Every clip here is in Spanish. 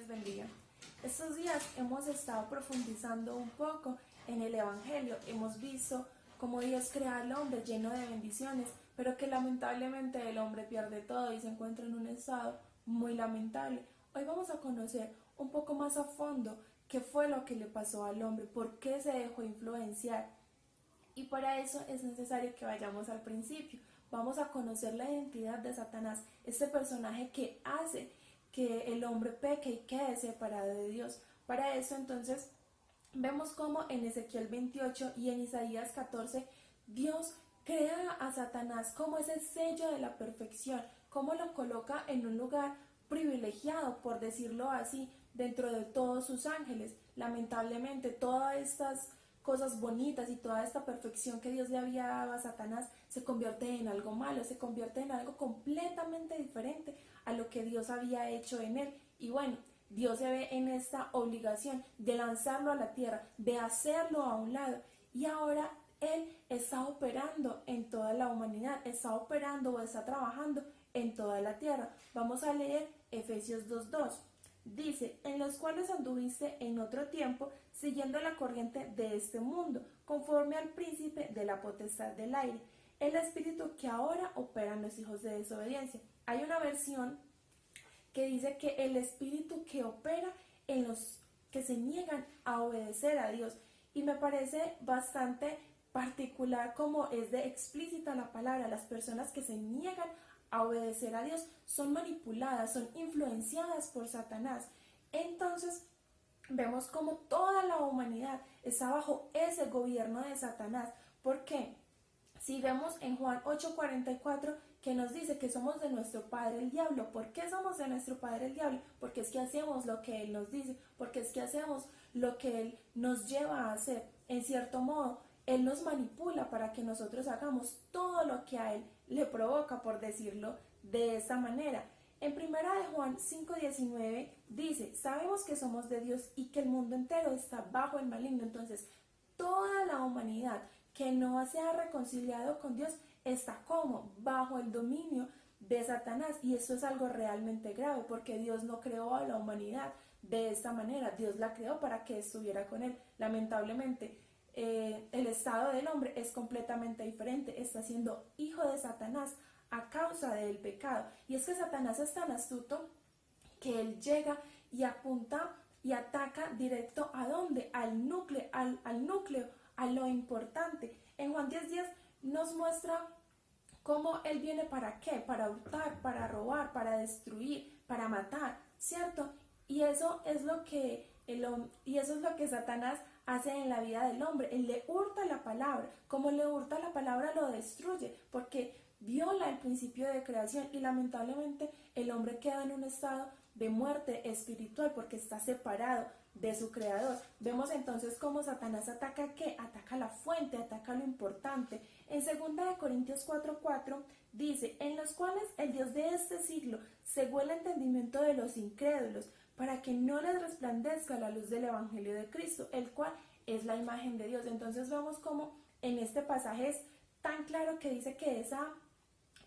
les bendiga. Estos días hemos estado profundizando un poco en el Evangelio. Hemos visto cómo Dios crea al hombre lleno de bendiciones, pero que lamentablemente el hombre pierde todo y se encuentra en un estado muy lamentable. Hoy vamos a conocer un poco más a fondo qué fue lo que le pasó al hombre, por qué se dejó influenciar. Y para eso es necesario que vayamos al principio. Vamos a conocer la identidad de Satanás, este personaje que hace que el hombre peque y quede separado de Dios. Para eso entonces vemos cómo en Ezequiel 28 y en Isaías 14 Dios crea a Satanás como ese sello de la perfección, cómo lo coloca en un lugar privilegiado, por decirlo así, dentro de todos sus ángeles. Lamentablemente todas estas cosas bonitas y toda esta perfección que Dios le había dado a Satanás se convierte en algo malo, se convierte en algo completamente diferente a lo que Dios había hecho en él. Y bueno, Dios se ve en esta obligación de lanzarlo a la tierra, de hacerlo a un lado. Y ahora Él está operando en toda la humanidad, está operando o está trabajando en toda la tierra. Vamos a leer Efesios 2:2. Dice, en los cuales anduviste en otro tiempo, siguiendo la corriente de este mundo, conforme al príncipe de la potestad del aire, el espíritu que ahora opera en los hijos de desobediencia. Hay una versión que dice que el espíritu que opera en los que se niegan a obedecer a Dios. Y me parece bastante particular como es de explícita la palabra. Las personas que se niegan a obedecer a Dios son manipuladas, son influenciadas por Satanás. Entonces vemos como toda la humanidad está bajo ese gobierno de Satanás. ¿Por qué? Si vemos en Juan 8:44 que nos dice que somos de nuestro padre el diablo. ¿Por qué somos de nuestro padre el diablo? Porque es que hacemos lo que él nos dice, porque es que hacemos lo que él nos lleva a hacer. En cierto modo, él nos manipula para que nosotros hagamos todo lo que a él le provoca, por decirlo de esa manera. En primera de Juan 5:19 dice, sabemos que somos de Dios y que el mundo entero está bajo el maligno. Entonces, toda la humanidad que no se ha reconciliado con Dios está como bajo el dominio de Satanás, y esto es algo realmente grave porque Dios no creó a la humanidad de esta manera. Dios la creó para que estuviera con él. Lamentablemente el estado del hombre es completamente diferente, está siendo hijo de Satanás a causa del pecado. Y es que Satanás es tan astuto que él llega y apunta y ataca directo ¿a dónde? Al núcleo, a lo importante. En Juan 10:10 nos muestra cómo él viene para qué, para hurtar, para robar, para destruir, para matar, ¿cierto? Y eso es lo que Satanás hace en la vida del hombre. Él le hurta la palabra, como le hurta la palabra lo destruye, porque viola el principio de creación y lamentablemente el hombre queda en un estado de muerte espiritual porque está separado de su creador. Vemos entonces cómo Satanás ataca ¿qué? Ataca la fuente, ataca lo importante. En 2 Corintios 4:4 dice, en los cuales el Dios de este siglo cegó el entendimiento de los incrédulos, para que no les resplandezca la luz del Evangelio de Cristo, el cual es la imagen de Dios. Entonces vemos cómo en este pasaje es tan claro que dice que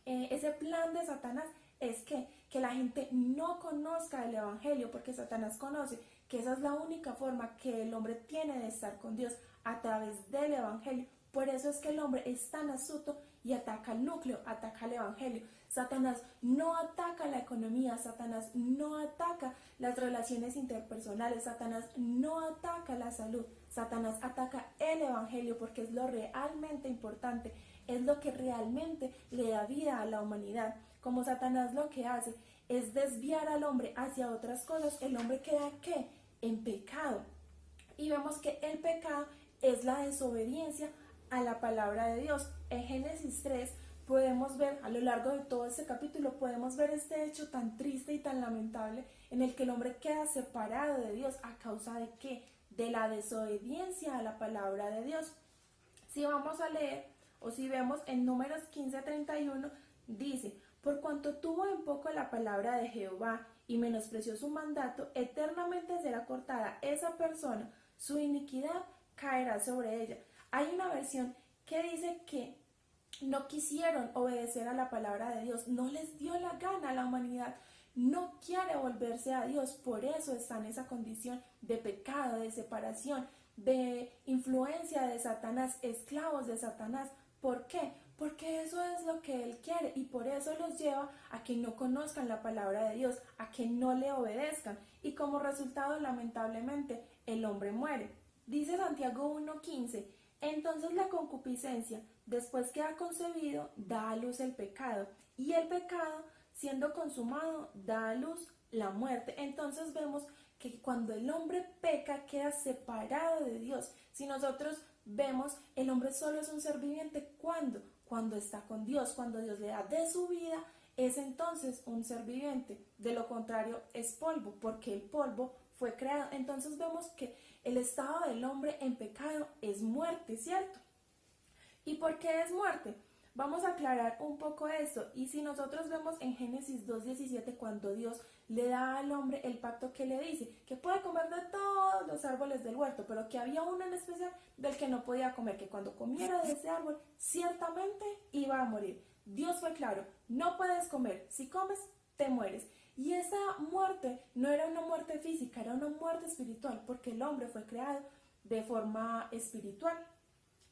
ese plan de Satanás es que la gente no conozca el Evangelio, porque Satanás conoce que esa es la única forma que el hombre tiene de estar con Dios, a través del Evangelio. Por eso es que el hombre es tan astuto y ataca el núcleo, ataca el Evangelio. Satanás no ataca la economía, Satanás no ataca las relaciones interpersonales, Satanás no ataca la salud, Satanás ataca el Evangelio porque es lo realmente importante, es lo que realmente le da vida a la humanidad. Como Satanás lo que hace es desviar al hombre hacia otras cosas, el hombre queda ¿qué? En pecado. Y vemos que el pecado es la desobediencia a la palabra de Dios. En Génesis 3 podemos ver, a lo largo de todo este capítulo, podemos ver este hecho tan triste y tan lamentable en el que el hombre queda separado de Dios. ¿A causa de qué? De la desobediencia a la palabra de Dios. Si vamos a leer, o si vemos en Números 15:31, dice, por cuanto tuvo en poco la palabra de Jehová y menospreció su mandato, eternamente será cortada esa persona, su iniquidad caerá sobre ella. Hay una versión que dice que no quisieron obedecer a la palabra de Dios, no les dio la gana a la humanidad, no quiere volverse a Dios, por eso está en esa condición de pecado, de separación, de influencia de Satanás, esclavos de Satanás. ¿Por qué? Porque eso es lo que él quiere y por eso los lleva a que no conozcan la palabra de Dios, a que no le obedezcan y como resultado lamentablemente el hombre muere. Dice Santiago 1:15, entonces la concupiscencia, después que ha concebido, da a luz el pecado y el pecado, siendo consumado, da a luz la muerte. Entonces vemos que cuando el hombre peca queda separado de Dios. Si nosotros vemos, el hombre solo es un ser viviente cuando está con Dios, cuando Dios le da de su vida, es entonces un ser viviente. De lo contrario es polvo, porque el polvo fue creado. Entonces vemos que el estado del hombre en pecado es muerte, ¿cierto? ¿Y por qué es muerte? Vamos a aclarar un poco eso. Y si nosotros vemos en Génesis 2:17, cuando Dios le da al hombre el pacto que le dice, que puede comer de todos los árboles del huerto, pero que había uno en especial del que no podía comer, que cuando comiera de ese árbol, ciertamente iba a morir. Dios fue claro, no puedes comer, si comes, te mueres. Y esa muerte no era una muerte física, era una muerte espiritual, porque el hombre fue creado de forma espiritual.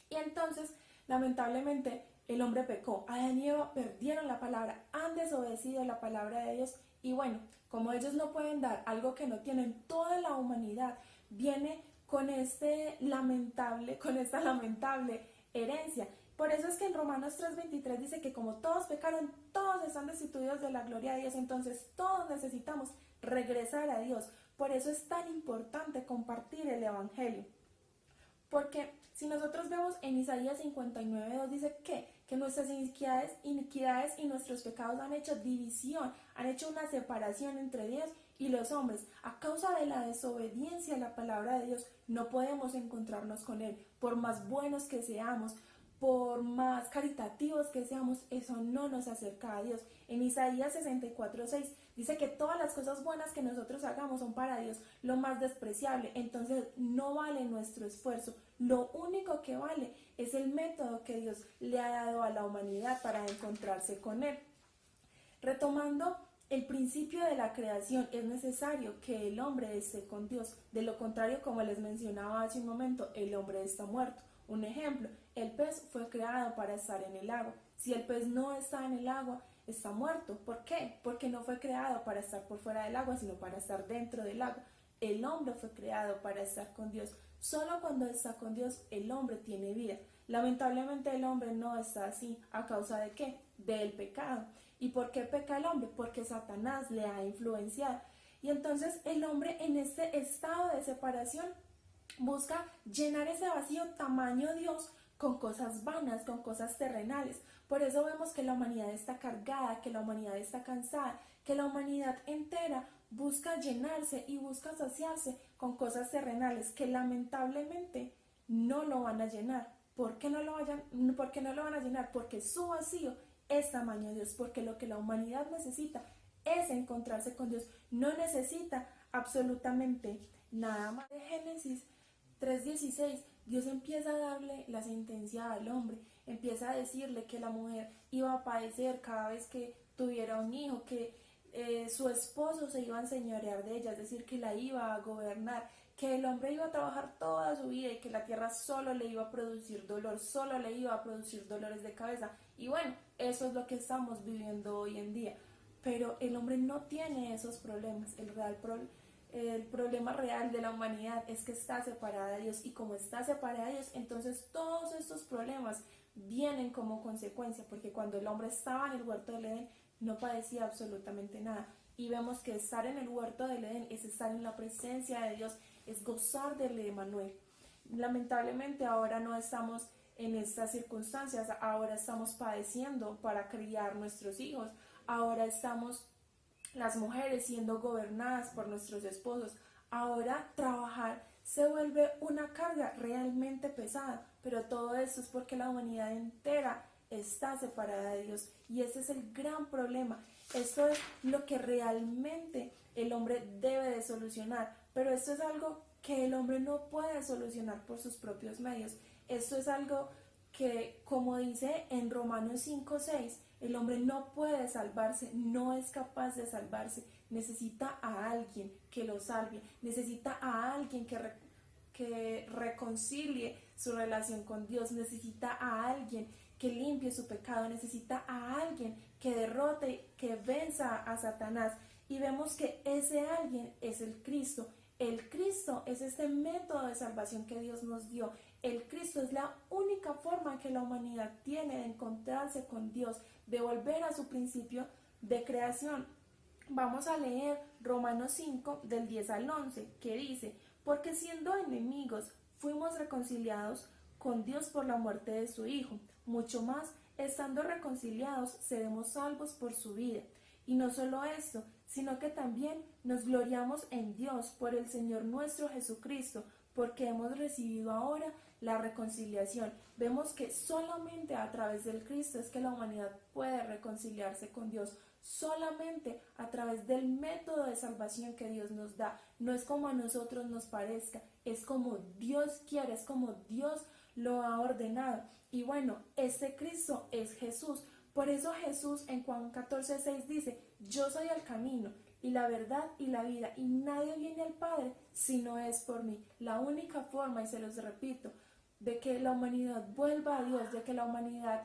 Y entonces, lamentablemente, el hombre pecó. Adán y Eva perdieron la palabra, han desobedecido la palabra de Dios. Y bueno, como ellos no pueden dar algo que no tienen, toda la humanidad viene con esta lamentable herencia. Por eso es que en Romanos 3:23 dice que como todos pecaron, todos están destituidos de la gloria de Dios. Entonces todos necesitamos regresar a Dios. Por eso es tan importante compartir el Evangelio. Porque si nosotros vemos en Isaías 59:2 dice que nuestras iniquidades y nuestros pecados han hecho división, han hecho una separación entre Dios y los hombres. A causa de la desobediencia a la palabra de Dios no podemos encontrarnos con Él. Por más buenos que seamos, por más caritativos que seamos, eso no nos acerca a Dios. En Isaías 64:6 dice que todas las cosas buenas que nosotros hagamos son para Dios lo más despreciable. Entonces no vale nuestro esfuerzo. Lo único que vale es el método que Dios le ha dado a la humanidad para encontrarse con Él. Retomando el principio de la creación, es necesario que el hombre esté con Dios. De lo contrario, como les mencionaba hace un momento, el hombre está muerto. Un ejemplo, el pez fue creado para estar en el agua. Si el pez no está en el agua, está muerto. ¿Por qué? Porque no fue creado para estar por fuera del agua, sino para estar dentro del agua. El hombre fue creado para estar con Dios. Solo cuando está con Dios, el hombre tiene vida. Lamentablemente el hombre no está así. ¿A causa de qué? Del pecado. ¿Y por qué peca el hombre? Porque Satanás le ha influenciado. Y entonces el hombre en este estado de separación busca llenar ese vacío tamaño Dios con cosas vanas, con cosas terrenales. Por eso vemos que la humanidad está cargada, que la humanidad está cansada, que la humanidad entera busca llenarse y busca saciarse con cosas terrenales que lamentablemente no lo van a llenar. ¿Por qué no lo van a llenar? Porque su vacío es tamaño Dios, porque lo que la humanidad necesita es encontrarse con Dios. No necesita absolutamente nada más. De Génesis 3:16, Dios empieza a darle la sentencia al hombre, empieza a decirle que la mujer iba a padecer cada vez que tuviera un hijo, que su esposo se iba a enseñorear de ella, es decir, que la iba a gobernar, que el hombre iba a trabajar toda su vida y que la tierra solo le iba a producir dolor, solo le iba a producir dolores de cabeza. Y bueno, eso es lo que estamos viviendo hoy en día. Pero el hombre no tiene esos problemas. El problema real de la humanidad es que está separada de Dios, y como está separada de Dios, entonces todos estos problemas vienen como consecuencia, porque cuando el hombre estaba en el huerto del Edén no padecía absolutamente nada. Y vemos que estar en el huerto del Edén es estar en la presencia de Dios, es gozar del Emmanuel. Lamentablemente ahora no estamos en estas circunstancias, ahora estamos padeciendo para criar nuestros hijos, ahora estamos las mujeres siendo gobernadas por nuestros esposos. Ahora trabajar se vuelve una carga realmente pesada, pero todo esto es porque la humanidad entera está separada de Dios, y ese es el gran problema. Esto es lo que realmente el hombre debe de solucionar, pero esto es algo que el hombre no puede solucionar por sus propios medios. Esto es algo que, como dice en Romanos 5:6, el hombre no puede salvarse, no es capaz de salvarse, necesita a alguien que lo salve, necesita a alguien que reconcilie su relación con Dios, necesita a alguien que limpie su pecado, necesita a alguien que derrote, que venza a Satanás. Y vemos que ese alguien es el Cristo. El Cristo es este método de salvación que Dios nos dio. El Cristo es la única forma que la humanidad tiene de encontrarse con Dios, de volver a su principio de creación. Vamos a leer Romanos 5 del 10 al 11, que dice: porque siendo enemigos fuimos reconciliados con Dios por la muerte de su Hijo, mucho más, estando reconciliados, seremos salvos por su vida. Y no solo esto, sino que también nos gloriamos en Dios por el Señor nuestro Jesucristo, porque hemos recibido ahora la reconciliación. Vemos que solamente a través del Cristo es que la humanidad puede reconciliarse con Dios, solamente a través del método de salvación que Dios nos da. No es como a nosotros nos parezca, es como Dios quiere, es como Dios lo ha ordenado. Y bueno, este Cristo es Jesús. Por eso Jesús en Juan 14:6 dice: yo soy el camino y la verdad y la vida, y nadie viene al Padre si no es por mí. La única forma, y se los repito, de que la humanidad vuelva a Dios, de que la humanidad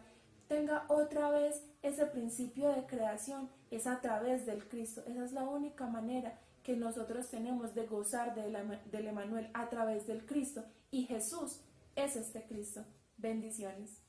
tenga otra vez ese principio de creación, es a través del Cristo. Esa es la única manera que nosotros tenemos de gozar del Emmanuel, a través del Cristo. Y Jesús es este Cristo. Bendiciones.